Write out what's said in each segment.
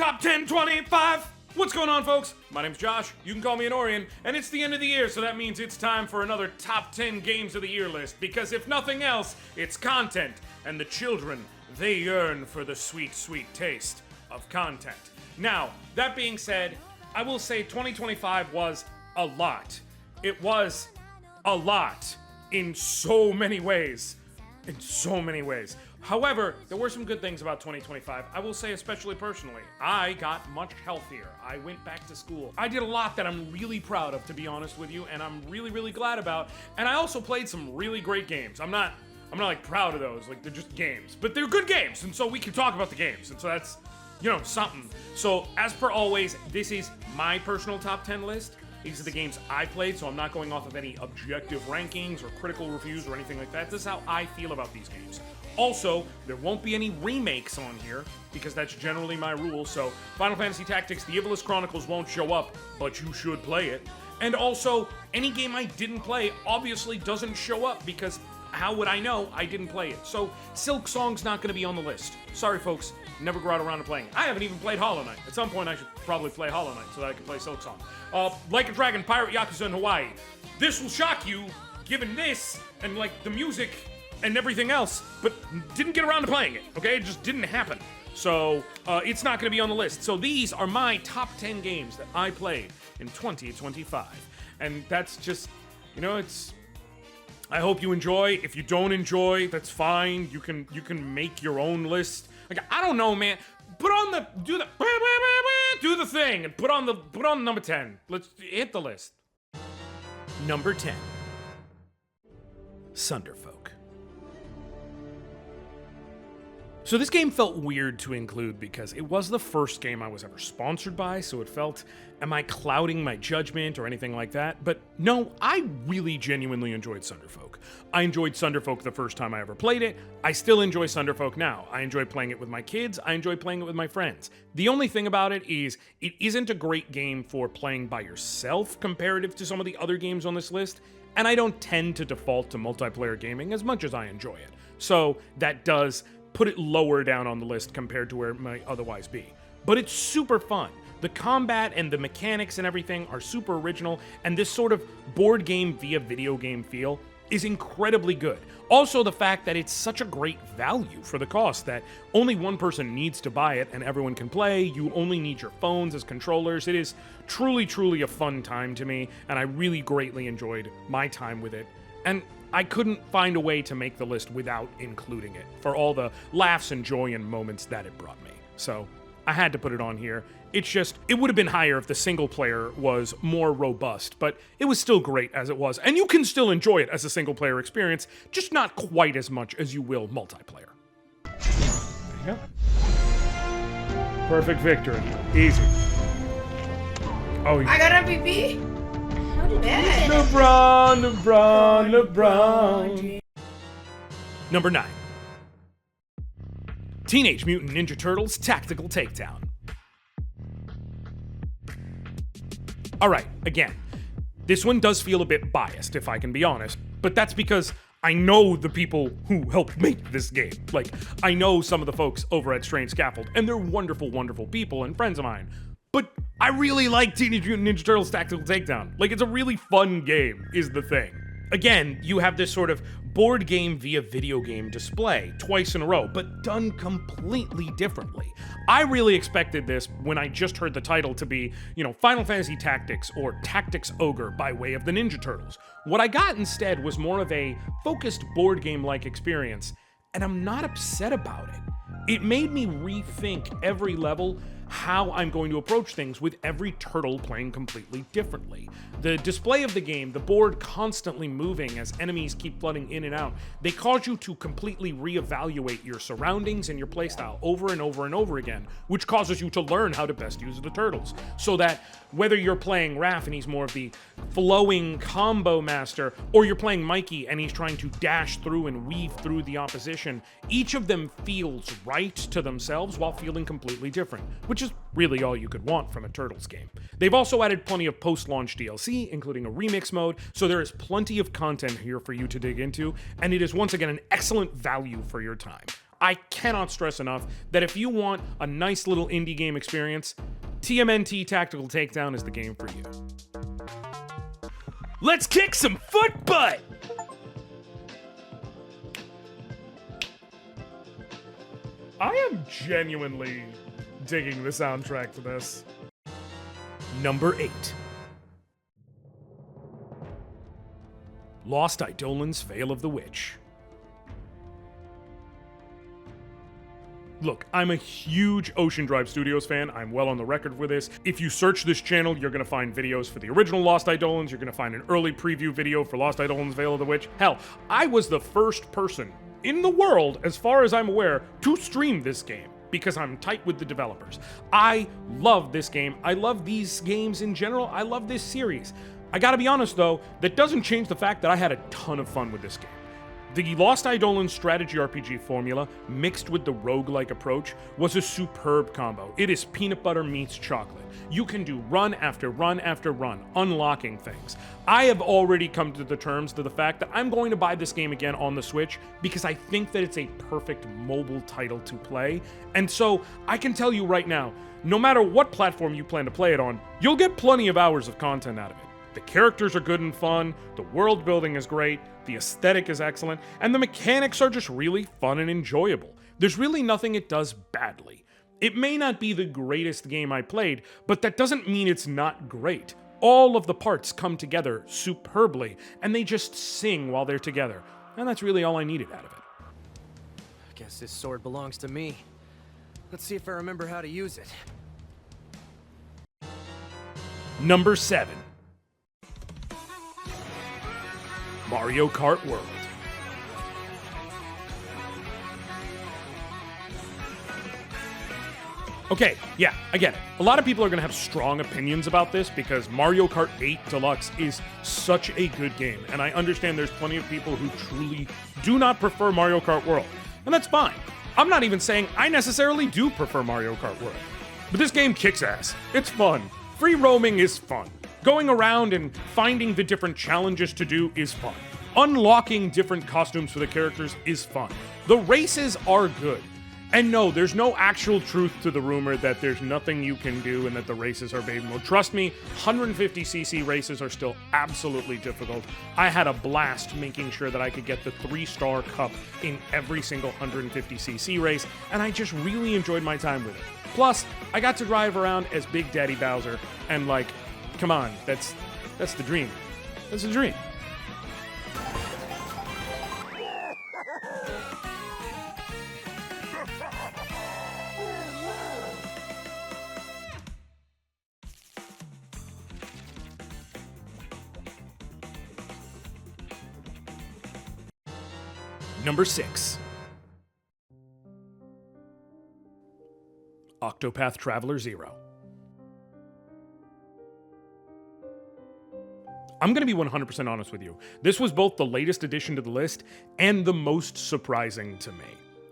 Top 10 25. What's going on, folks? My name's Josh. You can call me Anoriand, and it's the end of the year, so that means it's time for another Top 10 Games of the Year list, because if nothing else, it's content, and the children, they yearn for the sweet, sweet taste of content. Now, that being said, I will say 2025 was a lot. It was a lot in so many ways. In so many ways. However, there were some good things about 2025. I will say, especially personally, I got much healthier. I went back to school. I did a lot that I'm really proud of, to be honest with you, and I'm really, really glad about. And I also played some really great games. I'm not like proud of those, like they're just games, but they're good games, and so we can talk about the games, and so that's, something. So as per always, this is my personal top 10 list. These are the games I played, so I'm not going off of any objective rankings or critical reviews or anything like that. This is how I feel about these games. Also, there won't be any remakes on here, because that's generally my rule, so Final Fantasy Tactics The Evilist Chronicles won't show up, but you should play it. And also, any game I didn't play obviously doesn't show up, because how would I know I didn't play it? So, Silk Song's not going to be on the list. Sorry, folks, never got around to playing it. I haven't even played Hollow Knight. At some point, I should probably play Hollow Knight so that I can play Silk Song. Like a Dragon, Pirate Yakuza in Hawaii. This will shock you, given this, and like the music and everything else, but didn't get around to playing it, okay? It just didn't happen. So, it's not going to be on the list. So these are my top 10 games that I played in 2025. And that's just, it's... I hope you enjoy. If you don't enjoy, that's fine. You can make your own list. Like, I don't know, man. Do the thing and put on number 10. Let's hit the list. Number 10. Sunderfolk. So this game felt weird to include because it was the first game I was ever sponsored by, so it felt, am I clouding my judgment or anything like that? But no, I really genuinely enjoyed Sunderfolk. I enjoyed Sunderfolk the first time I ever played it. I still enjoy Sunderfolk now. I enjoy playing it with my kids. I enjoy playing it with my friends. The only thing about it is, it isn't a great game for playing by yourself comparative to some of the other games on this list, and I don't tend to default to multiplayer gaming as much as I enjoy it. So that does put it lower down on the list compared to where it might otherwise be. But it's super fun. The combat and the mechanics and everything are super original, and this sort of board game via video game feel is incredibly good. Also, the fact that it's such a great value for the cost that only one person needs to buy it and everyone can play. You only need your phones as controllers. It is truly, truly a fun time to me, and I really greatly enjoyed my time with it. And I couldn't find a way to make the list without including it, for all the laughs and joy and moments that it brought me. So, I had to put it on here. It's just, it would have been higher if the single player was more robust, but it was still great as it was, and you can still enjoy it as a single player experience, just not quite as much as you will multiplayer. There you go. Perfect victory. Easy. Oh, yeah. I got MVP. LeBron. Number 9. Teenage Mutant Ninja Turtles Tactical Takedown. Alright, again, this one does feel a bit biased, if I can be honest, but that's because I know the people who helped make this game. Like, I know some of the folks over at Strange Scaffold, and they're wonderful, wonderful people and friends of mine. But I really like Teenage Mutant Ninja Turtles Tactical Takedown. Like, it's a really fun game, is the thing. Again, you have this sort of board game via video game display twice in a row, but done completely differently. I really expected this when I just heard the title to be, Final Fantasy Tactics or Tactics Ogre by way of the Ninja Turtles. What I got instead was more of a focused board game-like experience, and I'm not upset about it. It made me rethink every level, how I'm going to approach things with every turtle playing completely differently. The display of the game, the board constantly moving as enemies keep flooding in and out, they cause you to completely reevaluate your surroundings and your playstyle over and over and over again, which causes you to learn how to best use the turtles. So that whether you're playing Raph and he's more of the flowing combo master, or you're playing Mikey and he's trying to dash through and weave through the opposition, each of them feels right to themselves while feeling completely different, which is really all you could want from a Turtles game. They've also added plenty of post-launch DLC, including a remix mode, so there is plenty of content here for you to dig into, and it is once again an excellent value for your time. I cannot stress enough that if you want a nice little indie game experience, TMNT Tactical Takedown is the game for you. Let's kick some foot butt! I am genuinely digging the soundtrack for this. Number 8. Lost Eidolon's Veil of the Witch. Look, I'm a huge Ocean Drive Studios fan. I'm well on the record with this. If you search this channel, you're gonna find videos for the original Lost Eidolons. You're gonna find an early preview video for Lost Eidolon's Veil of the Witch. Hell, I was the first person in the world, as far as I'm aware, to stream this game because I'm tight with the developers. I love this game. I love these games in general. I love this series. I gotta be honest though, that doesn't change the fact that I had a ton of fun with this game. The Lost Eidolon strategy RPG formula, mixed with the roguelike approach, was a superb combo. It is peanut butter meets chocolate. You can do run after run after run, unlocking things. I have already come to the terms to the fact that I'm going to buy this game again on the Switch because I think that it's a perfect mobile title to play. And so, I can tell you right now, no matter what platform you plan to play it on, you'll get plenty of hours of content out of it. The characters are good and fun, the world building is great, the aesthetic is excellent, and the mechanics are just really fun and enjoyable. There's really nothing it does badly. It may not be the greatest game I played, but that doesn't mean it's not great. All of the parts come together superbly, and they just sing while they're together. And that's really all I needed out of it. I guess this sword belongs to me. Let's see if I remember how to use it. Number 7. Mario Kart World. Okay, yeah, I get it. A lot of people are going to have strong opinions about this because Mario Kart 8 Deluxe is such a good game, and I understand there's plenty of people who truly do not prefer Mario Kart World, and that's fine. I'm not even saying I necessarily do prefer Mario Kart World, but this game kicks ass. It's fun. Free roaming is fun. Going around and finding the different challenges to do is fun. Unlocking different costumes for the characters is fun. The races are good. And no, there's no actual truth to the rumor that there's nothing you can do and that the races are baby mode. Trust me, 150cc races are still absolutely difficult. I had a blast making sure that I could get the 3-star cup in every single 150cc race, and I just really enjoyed my time with it. Plus, I got to drive around as Big Daddy Bowser, and like, come on, that's the dream. That's the dream. Number 6. Octopath Traveler 0. I'm going to be 100% honest with you. This was both the latest addition to the list and the most surprising to me.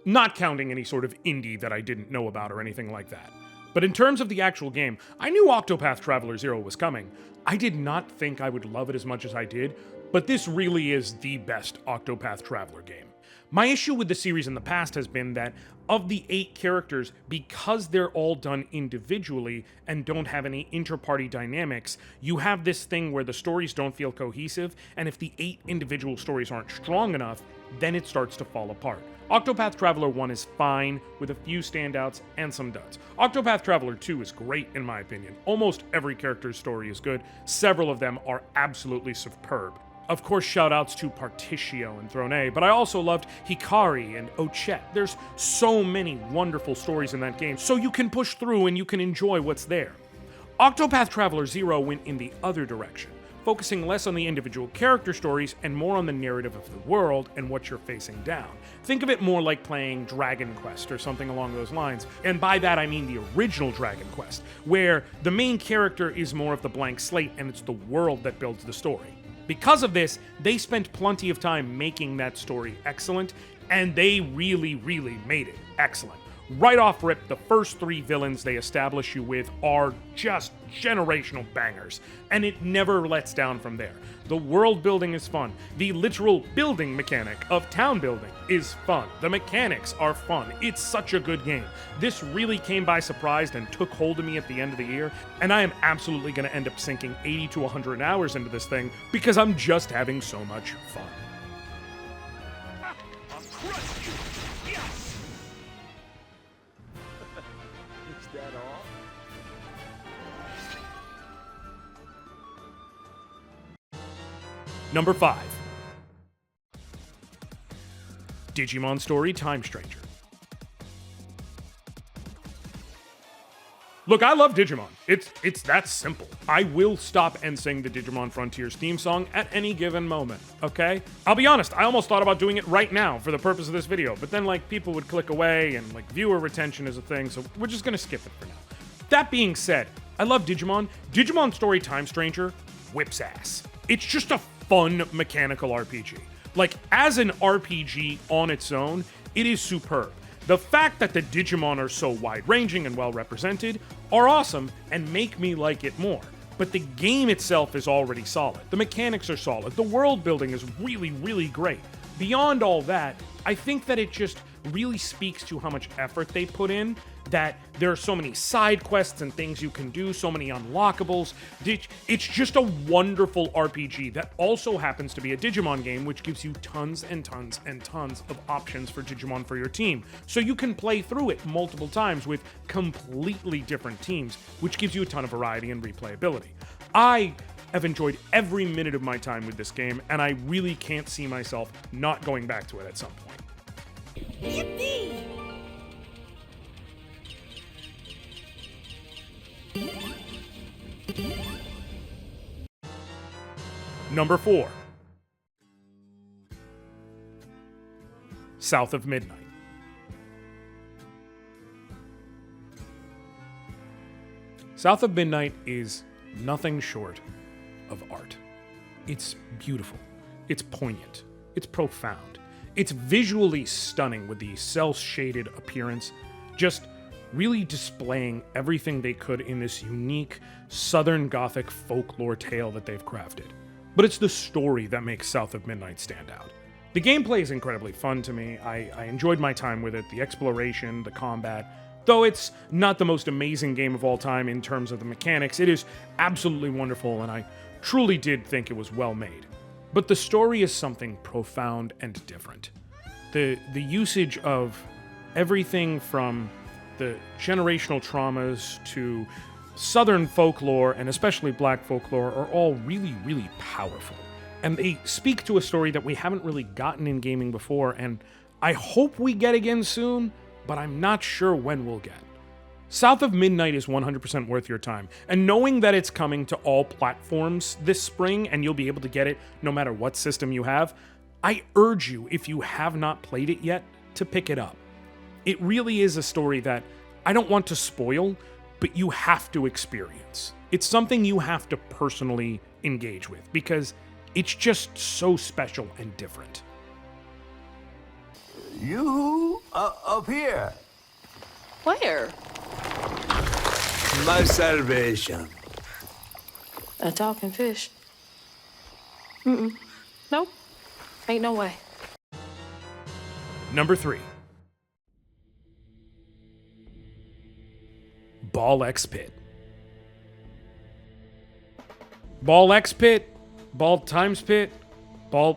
Not counting any sort of indie that I didn't know about or anything like that. But in terms of the actual game, I knew Octopath Traveler 0 was coming. I did not think I would love it as much as I did, but this really is the best Octopath Traveler game. My issue with the series in the past has been that of the 8 characters, because they're all done individually and don't have any inter-party dynamics, you have this thing where the stories don't feel cohesive, and if the 8 individual stories aren't strong enough, then it starts to fall apart. Octopath Traveler 1 is fine, with a few standouts and some duds. Octopath Traveler 2 is great in my opinion. Almost every character's story is good. Several of them are absolutely superb. Of course, shoutouts to Particio and Throne A, but I also loved Hikari and Ochette. There's so many wonderful stories in that game, so you can push through and you can enjoy what's there. Octopath Traveler 0 went in the other direction, focusing less on the individual character stories and more on the narrative of the world and what you're facing down. Think of it more like playing Dragon Quest or something along those lines, and by that I mean the original Dragon Quest, where the main character is more of the blank slate and it's the world that builds the story. Because of this, they spent plenty of time making that story excellent, and they really, really made it excellent. Right off rip, the first 3 villains they establish you with are just generational bangers, and it never lets down from there. The world building is fun. The literal building mechanic of town building is fun. The mechanics are fun. It's such a good game. This really came by surprise and took hold of me at the end of the year, and I am absolutely going to end up sinking 80 to 100 hours into this thing because I'm just having so much fun. I'll crush you! Yes! Is that all? Number 5. Digimon Story Time Stranger. Look, I love Digimon. It's that simple. I will stop and sing the Digimon Frontiers theme song at any given moment, okay? I'll be honest, I almost thought about doing it right now for the purpose of this video, but then, like, people would click away, and, like, viewer retention is a thing, so we're just gonna skip it for now. That being said, I love Digimon. Digimon Story Time Stranger whips ass. It's just a fun mechanical RPG. Like, as an RPG on its own, it is superb. The fact that the Digimon are so wide-ranging and well-represented are awesome and make me like it more. But the game itself is already solid. The mechanics are solid. The world building is really, really great. Beyond all that, I think that it just really speaks to how much effort they put in, that there are so many side quests and things you can do, so many unlockables. It's just a wonderful RPG that also happens to be a Digimon game, which gives you tons and tons and tons of options for Digimon for your team. So you can play through it multiple times with completely different teams, which gives you a ton of variety and replayability. I have enjoyed every minute of my time with this game, and I really can't see myself not going back to it at some point. Yippee! Number 4. South of Midnight. South of Midnight is nothing short of art. It's beautiful. It's poignant. It's profound. It's visually stunning with the cel-shaded appearance, just really displaying everything they could in this unique Southern Gothic folklore tale that they've crafted. But it's the story that makes South of Midnight stand out. The gameplay is incredibly fun to me. I enjoyed my time with it, the exploration, the combat. Though it's not the most amazing game of all time in terms of the mechanics, it is absolutely wonderful, and I truly did think it was well made. But the story is something profound and different. The usage of everything from the generational traumas to Southern folklore, and especially Black folklore, are all really, really powerful. And they speak to a story that we haven't really gotten in gaming before, and I hope we get again soon, but I'm not sure when we'll get. South of Midnight is 100% worth your time, and knowing that it's coming to all platforms this spring, and you'll be able to get it no matter what system you have, I urge you, if you have not played it yet, to pick it up. It really is a story that I don't want to spoil, but you have to experience. It's something you have to personally engage with, because it's just so special and different. You up here. Where? My salvation. A talking fish? Nope. Ain't no way. Number 3. Ball X Pit. Ball X Pit? Ball Times Pit? Ball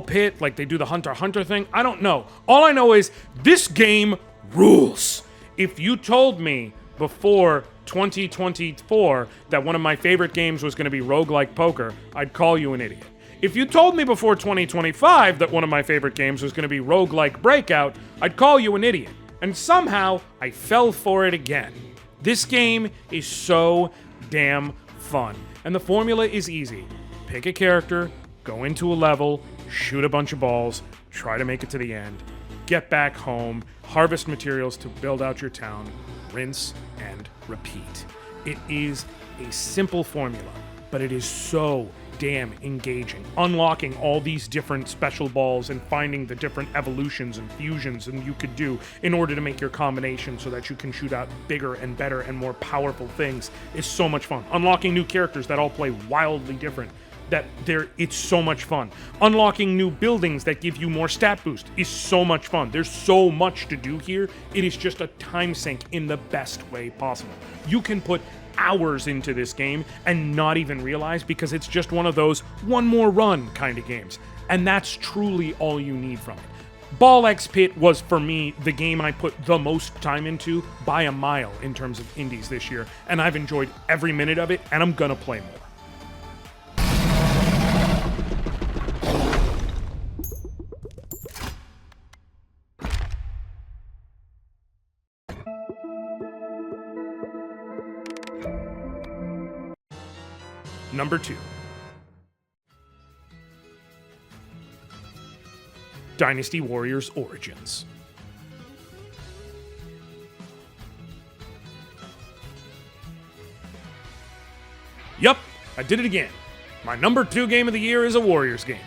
Pit? Like they do the Hunter x Hunter thing? I don't know. All I know is this game rules. If you told me before 2024 that one of my favorite games was going to be roguelike poker, I'd call you an idiot. If you told me before 2025 that one of my favorite games was going to be roguelike Breakout, I'd call you an idiot. And somehow, I fell for it again. This game is so damn fun. And the formula is easy. Pick a character, go into a level, shoot a bunch of balls, try to make it to the end, get back home, harvest materials to build out your town, rinse and repeat. It is a simple formula, but it is so damn engaging. Unlocking all these different special balls and finding the different evolutions and fusions and you could do in order to make your combination so that you can shoot out bigger and better and more powerful things is so much fun. Unlocking new characters that all play wildly different. It's so much fun. Unlocking new buildings that give you more stat boost is so much fun. There's so much to do here. It is just a time sink in the best way possible. You can put hours into this game and not even realize because it's just one of those one more run kind of games. And that's truly all you need from it. Ball X Pit was, for me, the game I put the most time into by a mile in terms of indies this year, and I've enjoyed every minute of it, and I'm gonna play more. Number 2. Dynasty Warriors Origins. Yup, I did it again. My number 2 game of the year is a Warriors game.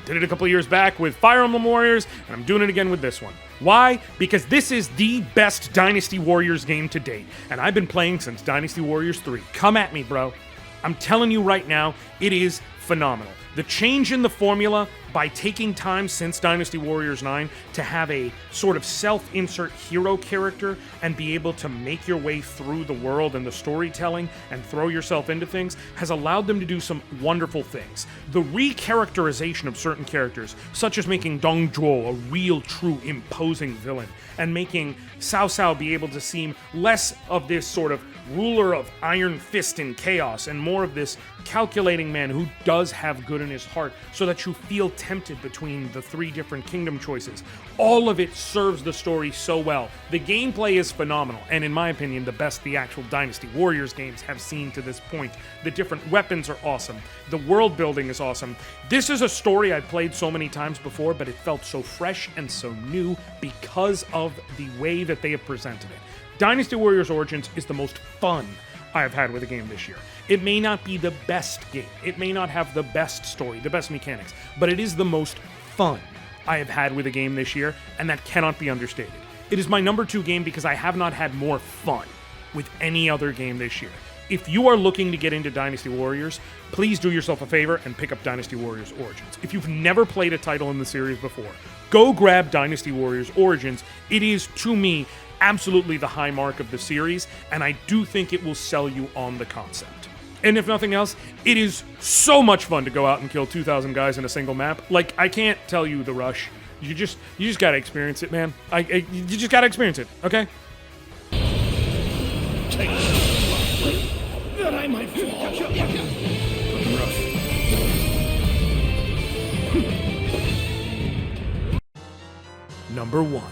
Did it a couple years back with Fire Emblem Warriors, and I'm doing it again with this one. Why? Because this is the best Dynasty Warriors game to date, and I've been playing since Dynasty Warriors 3. Come at me, bro. I'm telling you right now, it is phenomenal. The change in the formula by taking time since Dynasty Warriors 9 to have a sort of self-insert hero character and be able to make your way through the world and the storytelling and throw yourself into things has allowed them to do some wonderful things. The recharacterization of certain characters, such as making Dong Zhuo a real, true, imposing villain, and making Cao Cao be able to seem less of this sort of ruler of iron fist and chaos and more of this calculating man who does have good in his heart so that you feel tempted between the 3 different kingdom choices. All of it serves the story so well. The gameplay is phenomenal, and in my opinion, the best the actual Dynasty Warriors games have seen to this point. The different weapons are awesome. The world building is awesome. This is a story I've played so many times before, but it felt so fresh and so new because of the way that they have presented it. Dynasty Warriors Origins is the most fun I have had with a game this year. It may not be the best game. It may not have the best story, the best mechanics, but it is the most fun I have had with a game this year, and that cannot be understated. It is my number 2 game because I have not had more fun with any other game this year. If you are looking to get into Dynasty Warriors, please do yourself a favor and pick up Dynasty Warriors Origins. If you've never played a title in the series before, go grab Dynasty Warriors Origins. It is, to me, absolutely the high mark of the series, and I do think it will sell you on the concept. And if nothing else, it is so much fun to go out and kill 2,000 guys in a single map. Like, I can't tell you the rush. You just gotta experience it, man. You just gotta experience it, okay? That I might fall. Number 1.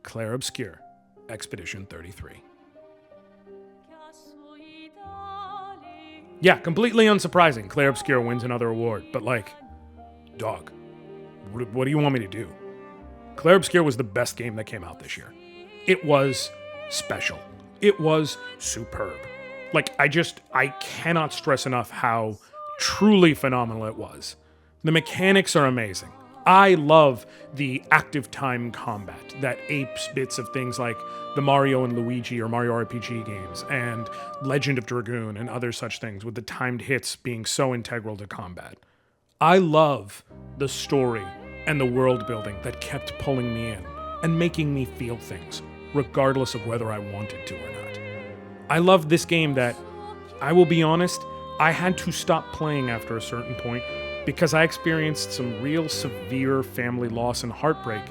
Clair Obscur, Expedition 33. Yeah, completely unsurprising. Clair Obscur wins another award, but like, dog, what do you want me to do? Clair Obscur was the best game that came out this year. It was special. It was superb. Like, I cannot stress enough how truly phenomenal it was. The mechanics are amazing. I love the active time combat that apes bits of things like the Mario and Luigi or Mario RPG games and Legend of Dragoon and other such things, with the timed hits being so integral to combat. I love the story and the world building that kept pulling me in and making me feel things, regardless of whether I wanted to or not. I love this game that, I will be honest, I had to stop playing after a certain point because I experienced some real severe family loss and heartbreak,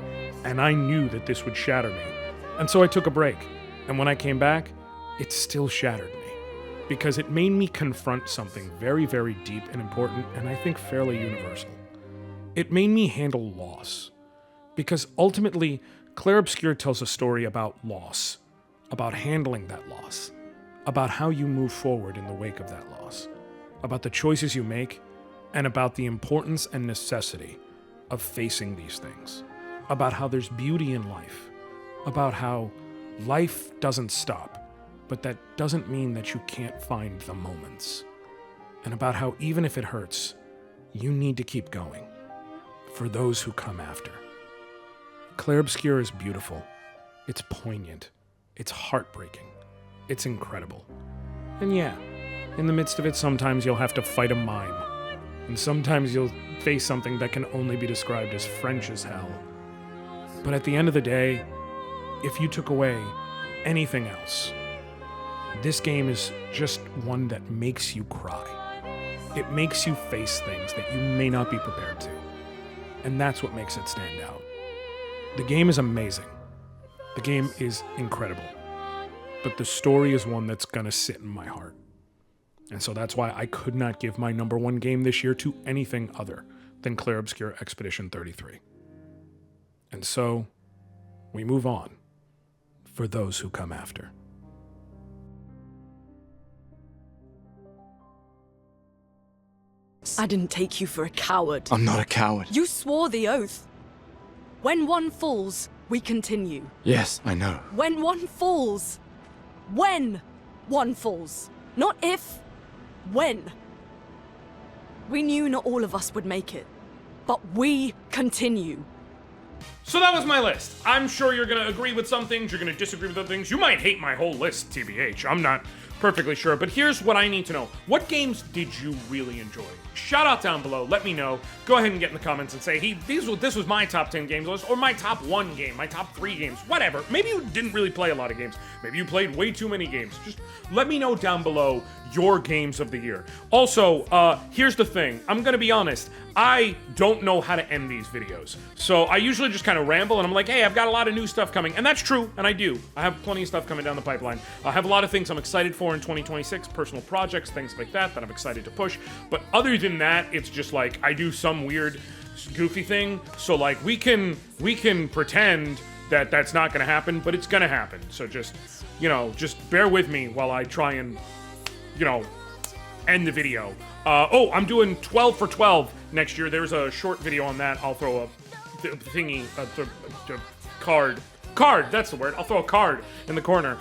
and I knew that this would shatter me. And so I took a break, and when I came back, it still shattered me, because it made me confront something very, very deep and important, and I think fairly universal. It made me handle loss, because ultimately, Clair Obscur tells a story about loss, about handling that loss, about how you move forward in the wake of that loss, about the choices you make, and about the importance and necessity of facing these things, about how there's beauty in life, about how Life doesn't stop, but that doesn't mean that you can't find the moments. And about how even if it hurts, you need to keep going. For those who come after. Clair Obscur is beautiful. It's poignant. It's heartbreaking. It's incredible. And yeah, in the midst of it, sometimes you'll have to fight a mime. And sometimes you'll face something that can only be described as French as hell. But at the end of the day, if you took away anything else, this game is just one that makes you cry. It makes you face things that you may not be prepared to. And that's what makes it stand out. The game is amazing. The game is incredible. But the story is one that's gonna sit in my heart. And so that's why I could not give my number one game this year to anything other than Clair Obscur Expedition 33. And so, we move on for those who come after. I didn't take you for a coward. I'm not a coward. You swore the oath. When one falls, we continue. Yes, I know. When one falls. When one falls. Not if. When. We knew not all of us would make it. But we continue. So that was my list. I'm sure you're gonna agree with some things, you're gonna disagree with other things. You might hate my whole list, TBH. I'm not perfectly sure, but here's what I need to know. What games did you really enjoy? Shout out down below, let me know. Go ahead and get in the comments and say, hey, this was my top 10 games list, or my top 1 game, my top 3 games, whatever. Maybe you didn't really play a lot of games. Maybe you played way too many games. Just let me know down below your games of the year. Also, here's the thing. I'm gonna be honest. I don't know how to end these videos. So I usually just kind of ramble and I'm like, hey, I've got a lot of new stuff coming. And that's true, and I do. I have plenty of stuff coming down the pipeline. I have a lot of things I'm excited for in 2026, personal projects, things like that I'm excited to push. But other than that, it's just like I do some weird, goofy thing. So like we can pretend that that's not gonna happen, but it's gonna happen. So just, just bear with me while I try and, end the video. I'm doing 12 for 12 next year. There's a short video on that. I'll throw a thingy, card, that's the word. I'll throw a card in the corner.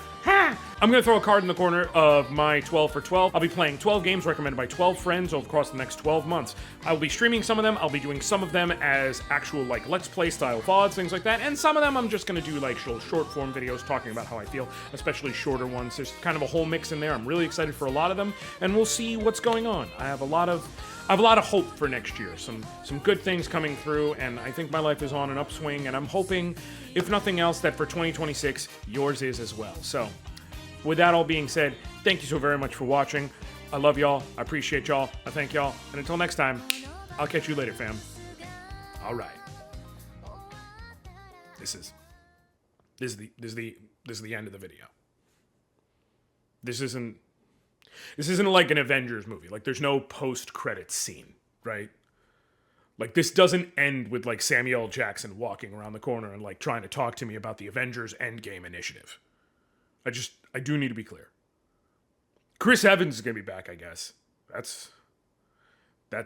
I'm gonna throw a card in the corner of my 12 for 12. I'll be playing 12 games recommended by 12 friends across the next 12 months. I'll be streaming some of them. I'll be doing some of them as actual Let's Play style VODs, things like that. And some of them I'm just gonna do short form videos talking about how I feel, especially shorter ones. There's kind of a whole mix in there. I'm really excited for a lot of them, and we'll see what's going on. I have a lot of hope for next year. Some good things coming through, and I think my life is on an upswing, and I'm hoping, if nothing else, that for 2026, yours is as well. So, with that all being said, thank you so very much for watching. I love y'all. I appreciate y'all. I thank y'all. And until next time, I'll catch you later, fam. All right. This is the end of the video. This isn't like an Avengers movie. There's no post-credits scene, right? This doesn't end with Samuel L. Jackson walking around the corner and trying to talk to me about the Avengers Endgame initiative. I do need to be clear. Chris Evans is gonna be back, I guess. That's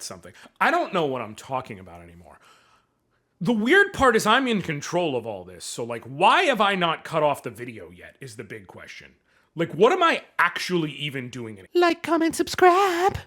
something. I don't know what I'm talking about anymore. The weird part is I'm in control of all this. So why have I not cut off the video yet is the big question. What am I actually even doing in it? Like, comment, subscribe.